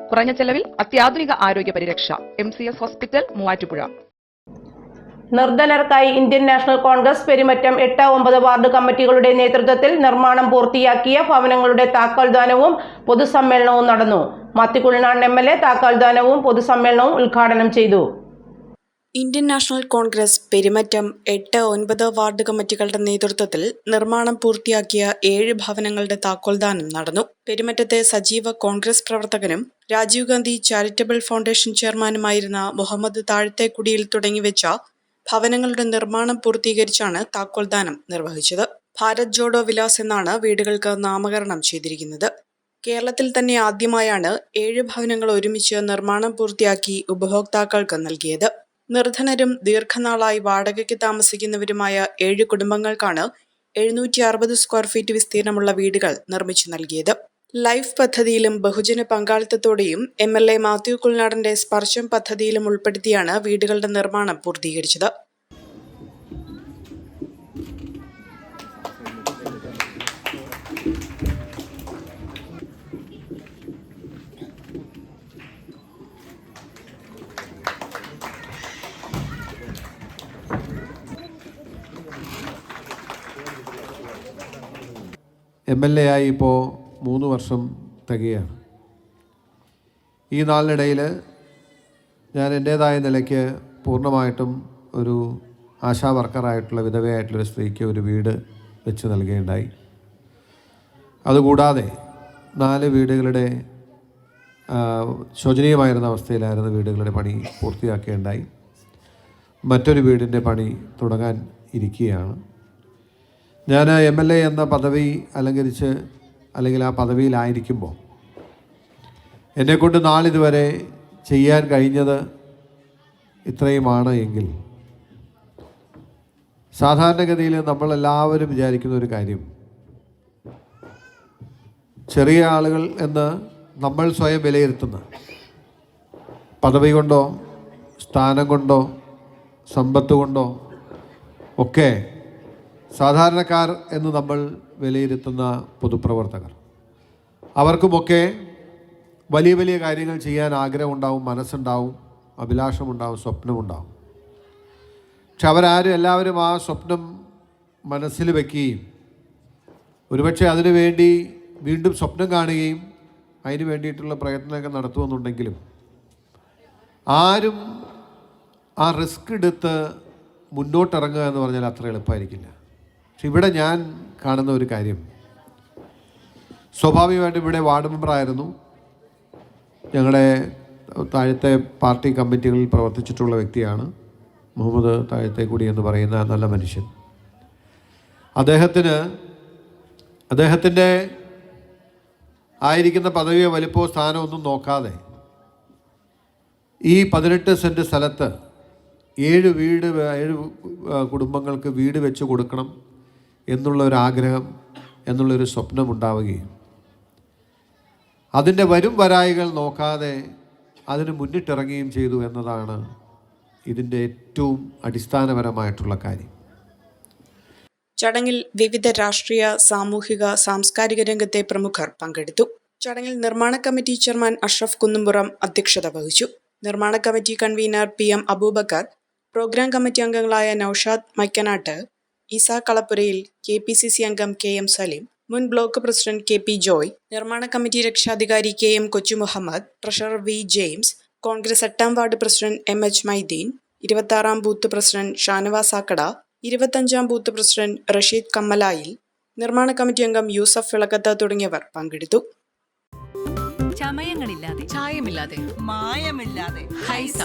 കുറഞ്ഞ ചെലവിൽ അത്യാധുനിക ആരോഗ്യ പരിരക്ഷ. MCS hospital, Muvattupuzha. നിർധനർക്കായി Indian National Congress Perumattam 8-9 ward കമ്മിറ്റികളുടെ നേതൃത്വത്തിൽ നിർമ്മാണം പൂർത്തിയാക്കിയ ഭവനങ്ങളുടെ താക്കോൽദാനവും പൊതുസമ്മേളനവും നടന്നു. മാത്തിക്കുഴനാടൻ MLA താക്കോൽദാനവും പൊതുസമ്മേളനവും ഉദ്ഘാടനം ചെയ്തു. Indian National Congress Perumattam 8-9 ward കമ്മിറ്റികളുടെ നേതൃത്വത്തിൽ നിർമ്മാണം പൂർത്തിയാക്കിയ 7 ഭവനങ്ങളുടെ താക്കോൽദാനം നടന്നു. പെരുമറ്റത്തെ സജീവ കോൺഗ്രസ് പ്രവർത്തകനും രാജീവ് ഗാന്ധി ചാരിറ്റബിൾ ഫൗണ്ടേഷൻ ചെയർമാനുമായിരുന്ന മുഹമ്മദ് താഴത്തേക്കുടിയിൽ തുടങ്ങിവെച്ച ഭവനങ്ങളുടെ നിർമ്മാണം പൂർത്തീകരിച്ചാണ് താക്കോൽദാനം നിർവഹിച്ചത്. ഭാരത് ജോഡോ വിലാസ് എന്നാണ് വീടുകൾക്ക് നാമകരണം ചെയ്തിരിക്കുന്നത്. കേരളത്തിൽ തന്നെ ആദ്യമായാണ് 7 ഭവനങ്ങൾ ഒരുമിച്ച് നിർമ്മാണം പൂർത്തിയാക്കി ഉപഭോക്താക്കൾക്ക് നൽകിയത്. നിർധനരും ദീർഘനാളായി വാടകയ്ക്ക് താമസിക്കുന്നവരുമായ 7 കുടുംബങ്ങൾക്കാണ് 760 സ്ക്വയർ ഫീറ്റ് വിസ്തീർണമുള്ള വീടുകൾ നിർമ്മിച്ചു നൽകിയത്. ലൈഫ് പദ്ധതിയിലും ബഹുജന പങ്കാളിത്തത്തോടെയും MLA മാത്യു കുളനാടന്റെ സ്പർശം പദ്ധതിയിലും ഉൾപ്പെടുത്തിയാണ് വീടുകളുടെ നിർമ്മാണം പൂർത്തീകരിച്ചത്. MLA ആയി ഇപ്പോൾ 3 വർഷം തികയാണ്. ഈ നാളിനിടയിൽ ഞാൻ എൻ്റേതായ നിലയ്ക്ക് പൂർണ്ണമായിട്ടും ഒരു ആശാ വർക്കറായിട്ടുള്ള വിധവയായിട്ടുള്ളൊരു സ്ത്രീക്ക് ഒരു വീട് വെച്ച് നൽകുകയുണ്ടായി. അതുകൂടാതെ 4 വീടുകളുടെ ശോചനീയമായിരുന്ന അവസ്ഥയിലായിരുന്ന വീടുകളുടെ പണി പൂർത്തിയാക്കുകയുണ്ടായി. മറ്റൊരു വീടിൻ്റെ പണി തുടങ്ങാൻ ഇരിക്കുകയാണ്. ഞാൻ MLA എന്ന പദവി അലങ്കരിച്ച് അല്ലെങ്കിൽ ആ പദവിയിലായിരിക്കുമ്പോൾ എന്നെക്കൊണ്ട് നാളിതുവരെ ചെയ്യാൻ കഴിഞ്ഞത് ഇത്രയുമാണ് എങ്കിൽ സാധാരണഗതിയിൽ നമ്മളെല്ലാവരും വിചാരിക്കുന്ന ഒരു കാര്യം, ചെറിയ ആളുകൾ എന്ന് നമ്മൾ സ്വയം വിലയിരുത്തുന്ന പദവി കൊണ്ടോ സ്ഥാനം കൊണ്ടോ സമ്പത്ത് കൊണ്ടോ ഒക്കെ സാധാരണക്കാർ എന്ന് നമ്മൾ വിലയിരുത്തുന്ന പൊതുപ്രവർത്തകർ, അവർക്കുമൊക്കെ വലിയ വലിയ കാര്യങ്ങൾ ചെയ്യാൻ ആഗ്രഹമുണ്ടാവും, മനസ്സുണ്ടാവും, അഭിലാഷമുണ്ടാവും, സ്വപ്നമുണ്ടാവും. പക്ഷെ എല്ലാവരും ആ സ്വപ്നം മനസ്സിൽ വയ്ക്കുകയും ഒരുപക്ഷെ അതിനു വേണ്ടി വീണ്ടും സ്വപ്നം കാണുകയും അതിന് വേണ്ടിയിട്ടുള്ള പ്രയത്നമൊക്കെ നടത്തുമെന്നുണ്ടെങ്കിലും ആരും ആ റിസ്ക് എടുത്ത് മുന്നോട്ടിറങ്ങുക എന്ന് പറഞ്ഞാൽ അത്ര എളുപ്പമായിരിക്കില്ല. പക്ഷെ ഇവിടെ ഞാൻ കാണുന്ന ഒരു കാര്യം, സ്വാഭാവികമായിട്ടും ഇവിടെ വാർഡ് മെമ്പറായിരുന്നു, ഞങ്ങളുടെ താഴത്തെ പാർട്ടി കമ്മിറ്റികളിൽ പ്രവർത്തിച്ചിട്ടുള്ള വ്യക്തിയാണ് മുഹമ്മദ് താഴത്തേക്കുടി എന്ന് പറയുന്ന നല്ല മനുഷ്യൻ. അദ്ദേഹത്തിൻ്റെ ആയിരിക്കുന്ന പദവിയോ വലിപ്പമോ സ്ഥാനമോ ഒന്നും നോക്കാതെ ഈ 18 സെൻറ്റ് സ്ഥലത്ത് 7 കുടുംബങ്ങൾക്ക് വീട് വെച്ച് കൊടുക്കണം എന്നുള്ളൊരാഗ്രഹം, എന്നുള്ളൊരു സ്വപ്നമുണ്ടാവുകയും അതിൻ്റെ വരും വരായികൾ നോക്കാതെ അതിന് മുന്നിട്ടിറങ്ങുകയും ചെയ്തു എന്നതാണ് ഇതിൻ്റെ ഏറ്റവും അടിസ്ഥാനപരമായിട്ടുള്ള കാര്യം. ചടങ്ങിൽ വിവിധ രാഷ്ട്രീയ, സാമൂഹിക, സാംസ്കാരിക രംഗത്തെ പ്രമുഖർ പങ്കെടുത്തു. ചടങ്ങിൽ നിർമ്മാണ കമ്മിറ്റി ചെയർമാൻ അഷ്റഫ് കുന്നുംപുറം അധ്യക്ഷത വഹിച്ചു. നിർമ്മാണ committee convener PM Aboobacker, programme committee അംഗങ്ങളായ നൌഷാദ് മൈക്കനാട്ട്, ഈസാ കളപ്പുരയിൽ, KPCC അംഗം KM സലീം, മുൻ ബ്ലോക്ക് പ്രസിഡന്റ് KP ജോയ്, നിർമ്മാണ കമ്മിറ്റി രക്ഷാധികാരി KM Kochu Muhammad, treasurer V James, Congress 8-ാം വാർഡ് പ്രസിഡന്റ് MH മൈദീൻ, 26-ാം ബൂത്ത് പ്രസിഡന്റ് ഷാനവാസ് ആക്കട, 25-ാം ബൂത്ത് പ്രസിഡന്റ് റഷീദ് കമ്മലായിൽ, നിർമ്മാണ കമ്മിറ്റി അംഗം യൂസഫ് വിളക്കത്ത് തുടങ്ങിയവർ പങ്കെടുത്തു. ചമയങ്ങളില്ലാതെ, ചായമില്ലാതെ, മായമില്ലാതെ, ഹൈസ.